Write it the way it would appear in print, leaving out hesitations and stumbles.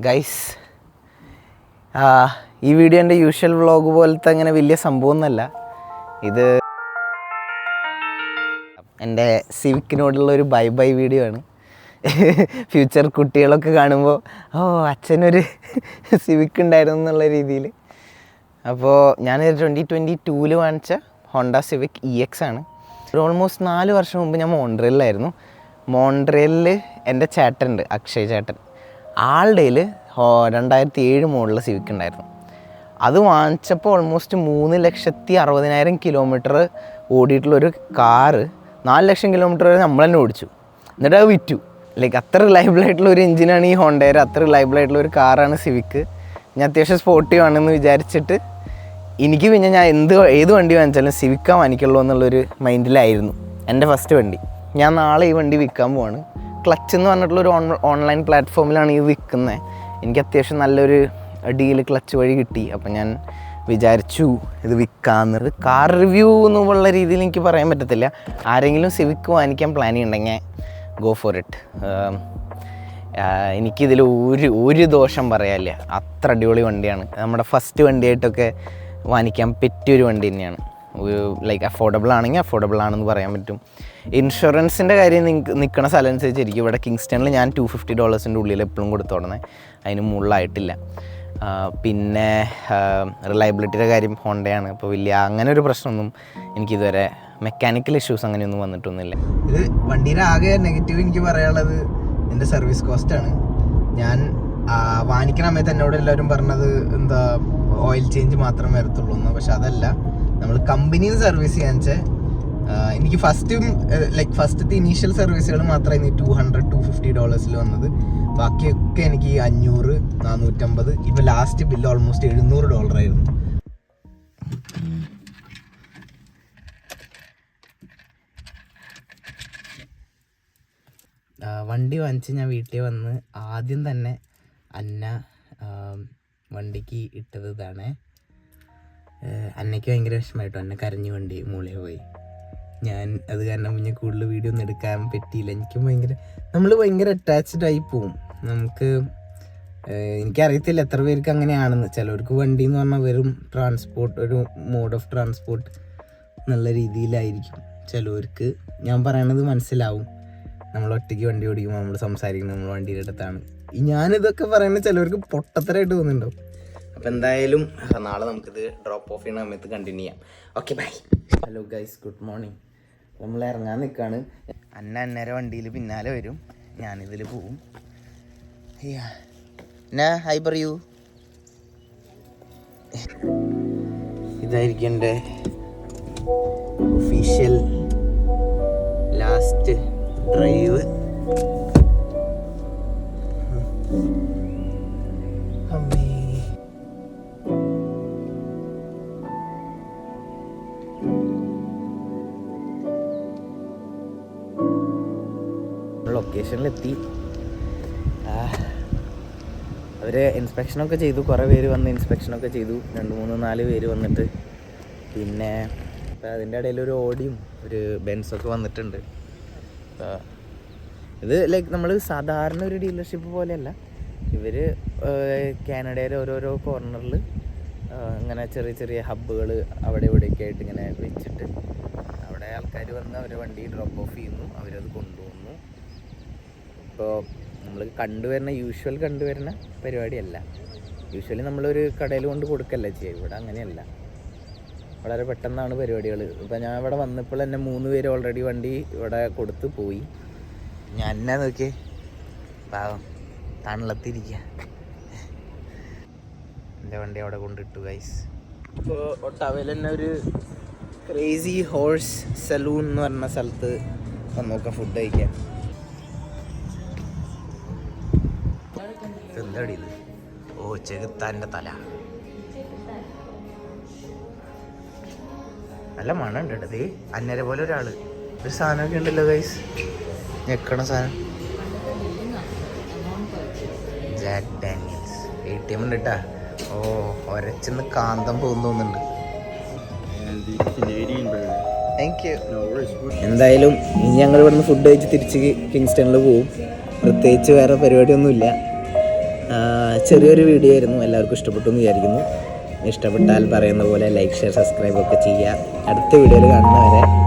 Guys, ഈ video എൻ്റെ usual vlog പോലത്തെ അങ്ങനെ വലിയ സംഭവമൊന്നുമല്ല. ഇത് എൻ്റെ സിവിക്കിനോടുള്ള ഒരു ബൈ ബൈ വീഡിയോ ആണ്. ഫ്യൂച്ചർ കുട്ടികളൊക്കെ കാണുമ്പോൾ അച്ഛനൊരു സിവിക്ക് ഉണ്ടായിരുന്നു എന്നുള്ള രീതിയിൽ. അപ്പോൾ ഞാൻ 2022 വാങ്ങിച്ച ഹോണ്ട സിവിക് EX ആണ്. ഒരു ഓൾമോസ്റ്റ് 4 വർഷം മുമ്പ് ഞാൻ മോൺട്രിയലിലായിരുന്നു. മോൺട്രിയലിൽ എൻ്റെ ചേട്ടനുണ്ട്, അക്ഷയ് ചേട്ടൻ. ആളുടെ 2007 മോഡലിൽ സിവിക്ക് ഉണ്ടായിരുന്നു. അത് വാങ്ങിച്ചപ്പോൾ ഓൾമോസ്റ്റ് 3,60,000 കിലോമീറ്റർ ഓടിയിട്ടുള്ളൊരു കാറ് 4 ലക്ഷം കിലോമീറ്റർ വരെ നമ്മൾ തന്നെ ഓടിച്ചു. എന്നിട്ട് അത് വിറ്റു. അത്ര റിലയബിളായിട്ടുള്ള ഒരു എഞ്ചിനാണ് ഈ ഹോണ്ടയുടെ. അത്ര റിലയബിളായിട്ടുള്ള ഒരു കാറാണ് സിവിക്ക്. ഞാൻ അത്യാവശ്യം സ്പോർട്ടീവ് ആണെന്ന് വിചാരിച്ചിട്ട് എനിക്ക് പിന്നെ ഞാൻ ഏത് വണ്ടി വാങ്ങിച്ചാലും സിവിക്കാ വാങ്ങിക്കുള്ളൂ എന്നുള്ളൊരു മൈൻഡിലായിരുന്നു എൻ്റെ ഫസ്റ്റ് വണ്ടി. ഞാൻ നാളെ ഈ വണ്ടി വിൽക്കാൻ പോവാണ്. ക്ലച്ച് എന്ന് പറഞ്ഞിട്ടുള്ളൊരു ഓൺലൈൻ പ്ലാറ്റ്ഫോമിലാണ് ഇത് വിൽക്കുന്നത്. എനിക്ക് അത്യാവശ്യം നല്ലൊരു ഡീല് ക്ലച്ച് വഴി കിട്ടി. അപ്പം ഞാൻ വിചാരിച്ചു ഇത് വിൽക്കാമെന്നത്. കാർ റിവ്യൂ എന്നുള്ള രീതിയിൽ എനിക്ക് പറയാൻ പറ്റത്തില്ല. ആരെങ്കിലും സിവിക്ക് വാങ്ങിക്കാൻ പ്ലാൻ ഉണ്ടെങ്കിൽ ഗോ ഫോർ ഇറ്റ്. എനിക്കിതിൽ ഒരു ദോഷം പറയാനില്ല. അത്ര അടിപൊളി വണ്ടിയാണ്. നമ്മുടെ ഫസ്റ്റ് വണ്ടിയായിട്ടൊക്കെ വാങ്ങിക്കാൻ പറ്റിയൊരു വണ്ടി തന്നെയാണ്. അഫോർഡബിൾ ആണെങ്കിൽ അഫോർഡബിൾ ആണെന്ന് പറയാൻ പറ്റും. ഇൻഷുറൻസിൻ്റെ കാര്യം നിൽക്കുന്ന സ്ഥലം അനുസരിച്ചിരിക്കും. ഇവിടെ കിങ്സ്റ്റണിൽ ഞാൻ $250 ഉള്ളിൽ എപ്പോഴും കൊടുത്തോടണേ, അതിന് മുകളിലായിട്ടില്ല. പിന്നെ റിലയബിലിറ്റിയുടെ കാര്യം ഹോണ്ടയാണ്. അപ്പോൾ വലിയ അങ്ങനെ ഒരു പ്രശ്നമൊന്നും എനിക്കിതുവരെ മെക്കാനിക്കൽ ഇഷ്യൂസ് അങ്ങനെയൊന്നും വന്നിട്ടൊന്നുമില്ല. ഇത് വണ്ടിയുടെ ആകെ നെഗറ്റീവ് എനിക്ക് പറയാനുള്ളത് എൻ്റെ സർവീസ് കോസ്റ്റാണ്. ഞാൻ വാങ്ങിക്കുന്ന സമയത്ത് എന്നോട് എല്ലാവരും പറഞ്ഞത് എന്താ ഓയിൽ ചേഞ്ച് മാത്രം വരത്തുള്ളൂ എന്ന്. പക്ഷെ അതല്ല, നമ്മൾ കമ്പനിയിൽ നിന്ന് സർവീസ് ചെയ്യാൻ വെച്ചാൽ എനിക്ക് ഫസ്റ്റത്തെ ഇനീഷ്യൽ സർവീസുകൾ മാത്രമേ $200-250 വന്നത്. ബാക്കിയൊക്കെ എനിക്ക് $500, $450. ഇപ്പോൾ ലാസ്റ്റ് ബില്ല് ഓൾമോസ്റ്റ് $700 ആയിരുന്നു. വണ്ടി വാങ്ങിച്ച് ഞാൻ വീട്ടിൽ വന്ന് ആദ്യം തന്നെ അന്ന വണ്ടിക്ക് ഇട്ടത് ഇതാണ്. അന്നയ്ക്ക് ഭയങ്കര വിഷമമായിട്ടോ. അന്ന കരഞ്ഞു വണ്ടി മുകളിൽ പോയി. ഞാൻ അത് കാരണം പിന്നെ കൂടുതൽ വീഡിയോ ഒന്നും എടുക്കാൻ പറ്റിയില്ല. എനിക്കും നമ്മൾ ഭയങ്കര അറ്റാച്ച്ഡ് ആയി പോവും. എനിക്കറിയത്തില്ല എത്ര പേർക്ക് അങ്ങനെയാണെന്ന്. ചിലവർക്ക് വണ്ടി എന്ന് പറഞ്ഞാൽ വെറും ട്രാൻസ്പോർട്ട്, ഒരു മോഡ് ഓഫ് ട്രാൻസ്പോർട്ട് എന്നുള്ള രീതിയിലായിരിക്കും. ചിലവർക്ക് ഞാൻ പറയണത് മനസ്സിലാവും. നമ്മൾ ഒറ്റയ്ക്ക് വണ്ടി ഓടിക്കുമ്പോൾ നമ്മൾ സംസാരിക്കുന്നത് നമ്മൾ വണ്ടിയുടെ അടുത്താണ്. ഞാനിതൊക്കെ പറയുന്നത് ചിലവർക്ക് പൊട്ടത്തരായിട്ട് തോന്നുന്നുണ്ടാവും. അപ്പോൾ എന്തായാലും നാളെ നമുക്കിത് ഡ്രോപ്പ് ഓഫ് ചെയ്യുന്ന സമയത്ത് കണ്ടിന്യൂ ചെയ്യാം. Okay, bye. Hello guys, good morning. നമ്മൾ ഇറങ്ങാൻ നിൽക്കുകയാണ്. അന്നേരം വണ്ടിയിൽ പിന്നാലെ വരും, ഞാനിതിൽ പോവും. ഹൈ പറയൂ. ഇതായിരിക്കും എൻ്റെ ഒഫീഷ്യൽ ലാസ്റ്റ് ഡ്രൈവ്. ലൊക്കേഷനിലെത്തി. അവർ ഇൻസ്പെക്ഷനൊക്കെ ചെയ്തു. കുറേ പേര് വന്ന് ഇൻസ്പെക്ഷനൊക്കെ ചെയ്തു. 2-3-4 പേര് വന്നിട്ട്. പിന്നെ അതിൻ്റെ ഇടയിൽ ഒരു ഓഡിയും ഒരു ബെൻസൊക്കെ വന്നിട്ടുണ്ട്. ഇത് നമ്മൾ സാധാരണ ഒരു ഡീലർഷിപ്പ് പോലെയല്ല. ഇവർ കാനഡയിലെ ഓരോരോ കോർണറിൽ ഇങ്ങനെ ചെറിയ ചെറിയ ഹബ്ബുകൾ അവിടെ ഇവിടെയൊക്കെ ആയിട്ട് ഇങ്ങനെ വെച്ചിട്ട് അവിടെ ആൾക്കാർ വന്ന് അവരെ വണ്ടി ഡ്രോപ്പ് ഓഫ് ചെയ്യുന്നു, അവരത് കൊണ്ടുപോകുന്നു. ഇപ്പോൾ നമ്മൾ യൂഷ്വൽ കണ്ടുവരുന്ന പരിപാടിയല്ല. യൂഷ്വലി നമ്മളൊരു കടയിൽ കൊണ്ട് കൊടുക്കല്ല ചെയ്യുക. ഇവിടെ അങ്ങനെയല്ല, വളരെ പെട്ടെന്നാണ് പരിപാടികൾ. ഇപ്പം ഞാൻ ഇവിടെ വന്നപ്പോൾ തന്നെ 3 പേര് ഓൾറെഡി വണ്ടി ഇവിടെ കൊടുത്ത് പോയി. ഞാൻ എന്നാ നോക്കിയേ, പാവം തണലത്തിരിക്കുക. എൻ്റെ വണ്ടി അവിടെ കൊണ്ടിട്ടു ഗൈസ്. ഇപ്പോൾ ഒട്ടാവയിൽ തന്നെ ഒരു ക്രേസി ഹോഴ്സ് സലൂൺ എന്ന് പറഞ്ഞ സ്ഥലത്ത് വന്ന് നോക്കാം ഫുഡ് കഴിക്കാൻ. എന്താടി ഇത്? ചെകുത്താൻ്റെ തല. നല്ല മണം ഉണ്ട് കേട്ടത്. അന്നേരെ പോലെ ഒരാൾ ഒരു സാധനമൊക്കെ ഉണ്ടല്ലോ ഗൈസ്, ഞെക്കണ സാധനം. ജാക്ക് ഡാനിയൽസ് ATM ഉണ്ട് കേട്ടാ. ഒരച്ചെന്ന് കാന്തം പോകുന്നുണ്ട്. Thank you. എന്തായാലും ഇനി ഞങ്ങൾ ഇവിടുന്ന് ഫുഡ് കഴിച്ച് തിരിച്ച് കിങ്സ്റ്റണിൽ പോവും. പ്രത്യേകിച്ച് വേറെ പരിപാടിയൊന്നുമില്ല. ചെറിയൊരു വീഡിയോ ആയിരുന്നു, എല്ലാവർക്കും ഇഷ്ടപ്പെട്ടു എന്ന് വിചാരിക്കുന്നു. ഇഷ്ടപ്പെട്ടാൽ പറയുന്ന പോലെ ലൈക്ക്, ഷെയർ, സബ്സ്ക്രൈബ് ഒക്കെ ചെയ്യുക. അടുത്ത വീഡിയോയിൽ കാണുന്നവരെ